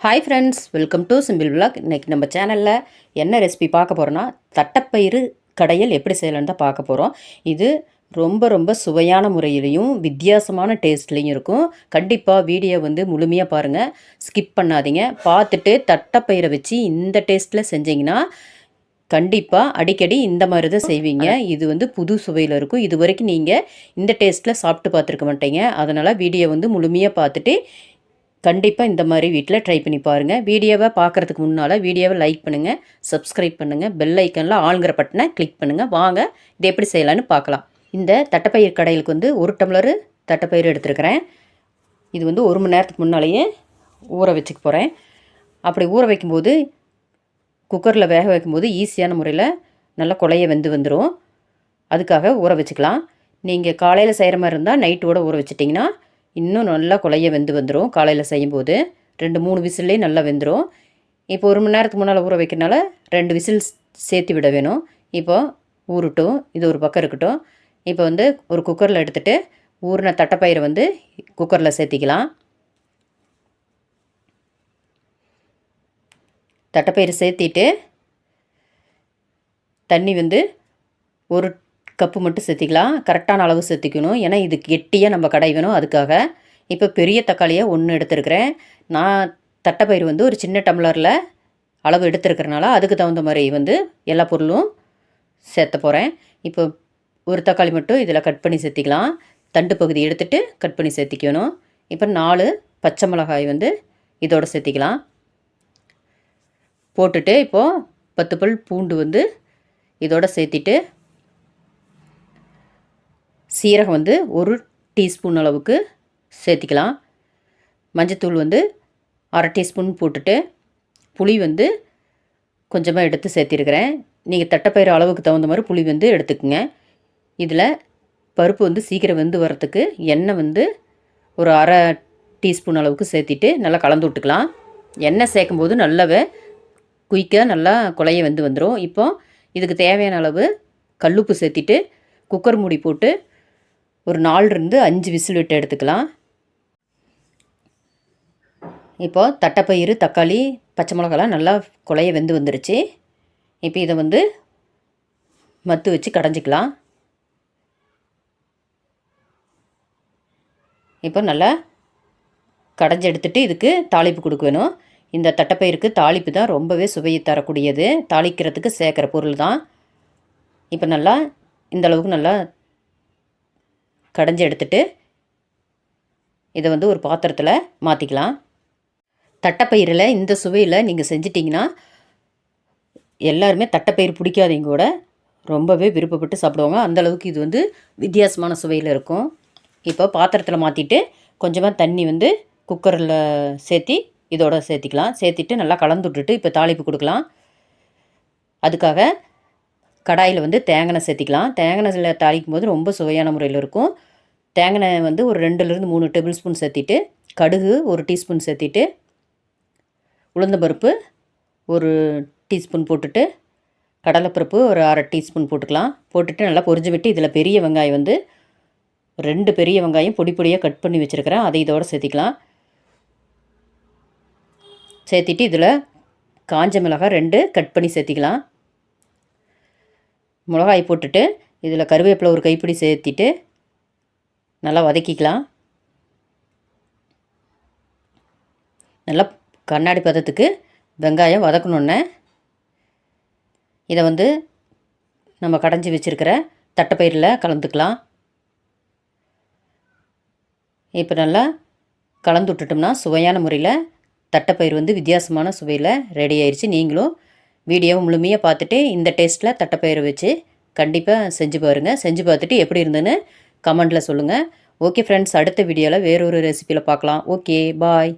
Hi friends, welcome to simple vlog. இன்றைக்கி நம்ம சேனலில் என்ன ரெசிபி பார்க்க போகிறோன்னா, தட்டைப்பயிறு கடையல் எப்படி செய்யலான்னு தான் பார்க்க போகிறோம். இது ரொம்ப ரொம்ப சுவையான முறையிலையும் வித்தியாசமான டேஸ்ட்லேயும் இருக்கும். கண்டிப்பாக வீடியோ முழுமையாக பாருங்கள், ஸ்கிப் பண்ணாதீங்க. பார்த்துட்டு தட்டைப்பயிரை வச்சு இந்த டேஸ்ட்டில் செஞ்சிங்கன்னா கண்டிப்பாக அடிக்கடி இந்த மாதிரி தான் செய்வீங்க. இது புது சுவையில் இருக்கும். இது வரைக்கும் நீங்கள் இந்த டேஸ்ட்டில் சாப்பிட்டு பார்த்துருக்க மாட்டீங்க. அதனால் வீடியோ முழுமையாக பார்த்துட்டு கண்டிப்பாக இந்த மாதிரி வீட்டில் ட்ரை பண்ணி பாருங்கள். வீடியோவை பார்க்குறதுக்கு முன்னால் வீடியோவை லைக் பண்ணுங்கள், சப்ஸ்கிரைப் பண்ணுங்கள், பெல் ஐக்கனில் ஆளுங்கிற பட்டனை கிளிக் பண்ணுங்கள். வாங்க இது எப்படி செய்யலான்னு பார்க்கலாம். இந்த தட்டைப்பயிர் கடையிலுக்கு 1 டம்ளர் தட்டைப்பயிர் எடுத்துருக்கிறேன். இது 1 மணி நேரத்துக்கு முன்னாலேயே ஊற வச்சுக்க போகிறேன். அப்படி ஊற வைக்கும்போது குக்கரில் வேக வைக்கும்போது ஈஸியான முறையில் நல்லா குழைய வந்துடும். அதுக்காக ஊற வச்சுக்கலாம். நீங்கள் காலையில் செய்கிற மாதிரி இருந்தால் நைட்டோட ஊற வச்சிட்டிங்கன்னா இன்னும் நல்லா குழைய வந்துடும். காலையில் செய்யும்போது 2-3 விசில்லே நல்லா வெந்துடும். இப்போ 1 மணி நேரத்துக்கு முன்னால் ஊற வைக்கிறனால 2 விசில் சேர்த்து விட வேணும். இப்போ ஊறட்டும், இது ஒரு பக்கம் இருக்கட்டும். இப்போ ஒரு குக்கரில் எடுத்துகிட்டு ஊறின தட்டைப்பயிரை குக்கரில் சேர்த்திக்கலாம். தட்டைப்பயிறு சேர்த்திட்டு தண்ணி 1 கப்பு மட்டும் சேர்த்திக்கலாம். கரெக்டான அளவு சேர்த்திக்கணும், ஏன்னா இது கெட்டியாக நம்ம கடையணும். அதுக்காக இப்போ பெரிய தக்காளியாக 1 எடுத்துருக்கிறேன். நான் தட்டைப்பயிறு ஒரு சின்ன டம்ளரில் அளவு எடுத்துருக்கிறனால அதுக்கு தகுந்த மாதிரி எல்லா பொருளும் சேர்த்த போகிறேன். இப்போ ஒரு தக்காளி மட்டும் இதில் கட் பண்ணி சேர்த்திக்கலாம். தண்டு பகுதி எடுத்துகிட்டு கட் பண்ணி சேர்த்திக்கணும். இப்போ 4 பச்சை மிளகாய் இதோடு சேர்த்திக்கலாம். போட்டுட்டு இப்போது 10 பல் பூண்டு இதோடு சேர்த்திட்டு சீரகம் 1 டீஸ்பூன் அளவுக்கு சேர்த்திக்கலாம். மஞ்சத்தூள் 1/2 டீஸ்பூன் போட்டுட்டு புளி கொஞ்சமாக எடுத்து சேர்த்திருக்கிறேன். நீங்கள் தட்டைப்பயிறு அளவுக்கு தகுந்த மாதிரி புளி எடுத்துக்குங்க. இதில் பருப்பு சீக்கிரம் வரத்துக்கு எண்ணெய் ஒரு 1/2 டீஸ்பூன் அளவுக்கு சேர்த்திட்டு நல்லா கலந்து விட்டுக்கலாம். எண்ணெய் சேர்க்கும்போது நல்லாவே குயிக்காக நல்லா குழைய வந்துடும். இப்போ இதுக்கு தேவையான அளவு கல்லுப்பு சேர்த்திட்டு குக்கர் மூடி போட்டு ஒரு 4-5 விசில் விட்டு எடுத்துக்கலாம். இப்போது தட்டைப்பயிறு, தக்காளி, பச்சை மிளகாலாம் நல்லா குழைய வந்துருச்சு. இப்போ இதை மத்து வச்சு கடைஞ்சிக்கலாம். இப்போ நல்லா கடைஞ்சி எடுத்துகிட்டு இதுக்கு தாளிப்பு கொடுக்க வேணும். இந்த தட்டைப்பயிருக்கு தாளிப்பு தான் ரொம்பவே சுவையை தரக்கூடியது. தாளிக்கிறதுக்கு சேர்க்குற பொருள் தான். இப்போ நல்லா இந்த அளவுக்கு நல்லா கடைஞ்சி எடுத்துட்டு இதை ஒரு பாத்திரத்தில் மாற்றிக்கலாம். தட்டைப்பயிரில் இந்த சுவையில் நீங்கள் செஞ்சிட்டிங்கன்னா எல்லாருமே தட்டைப்பயிறு பிடிக்காதவங்க கூட ரொம்பவே விருப்பப்பட்டு சாப்பிடுவாங்க. அந்தளவுக்கு இது வித்தியாசமான சுவையில் இருக்கும். இப்போ பாத்திரத்தில் மாற்றிட்டு கொஞ்சமாக தண்ணி குக்கரில் சேர்த்தி இதோட சேர்த்திக்கலாம். சேர்த்திட்டு நல்லா கலந்து விட்டுட்டு இப்போ தாளிப்பு கொடுக்கலாம். அதுக்காக கடாயில் தேங்காய் சேர்த்திக்கலாம். தேங்காய் தாளிக்கும் போது ரொம்ப சுவையான முறையில் இருக்கும். தேங்காய் ஒரு 2-3 டேபிள் ஸ்பூன் சேர்த்திட்டு கடுகு 1 டீஸ்பூன் சேர்த்திட்டு உளுந்தம்பருப்பு 1 டீஸ்பூன் போட்டுட்டு கடலைப்பருப்பு ஒரு 1/2 டீஸ்பூன் போட்டுக்கலாம். போட்டுட்டு நல்லா பொரிஞ்சு விட்டு இதில் பெரிய வெங்காயம் 2 பெரிய வெங்காயம் பொடி பொடியாக கட் பண்ணி வச்சுருக்கிறேன். அதை இதோடு சேர்த்திக்கலாம். சேர்த்திட்டு இதில் காஞ்ச மிளகாய் 2 கட் பண்ணி சேர்த்திக்கலாம். மிளகாய் போட்டுட்டு இதில் கருவேப்பிலை ஒரு கைப்பிடி சேர்த்திட்டு நல்லா வதக்கிக்கலாம். நல்லா கண்ணாடி பதத்துக்கு வெங்காயம் வதக்கணுன்னே இதை நம்ம கடைஞ்சி வச்சுருக்கிற தட்டைப்பயிரில் கலந்துக்கலாம். இப்போ நல்லா கலந்து விட்டுட்டோம்னா சுவையான முறையில் தட்டைப்பயிர் வித்தியாசமான சுவையில் ரெடி ஆயிடுச்சு. நீங்களும் வீடியோவை முழுமையாக பார்த்துட்டு இந்த டேஸ்ட்டில் தட்டைப்பயிரை வச்சு கண்டிப்பாக செஞ்சு பாருங்கள். செஞ்சு பார்த்துட்டு எப்படி இருந்துன்னு கமெண்டில் சொல்லுங்கள். ஓகே ஃப்ரெண்ட்ஸ், அடுத்த வீடியோவில் வேறொரு ரெசிப்பியில் பார்க்கலாம். ஓகே, பாய்.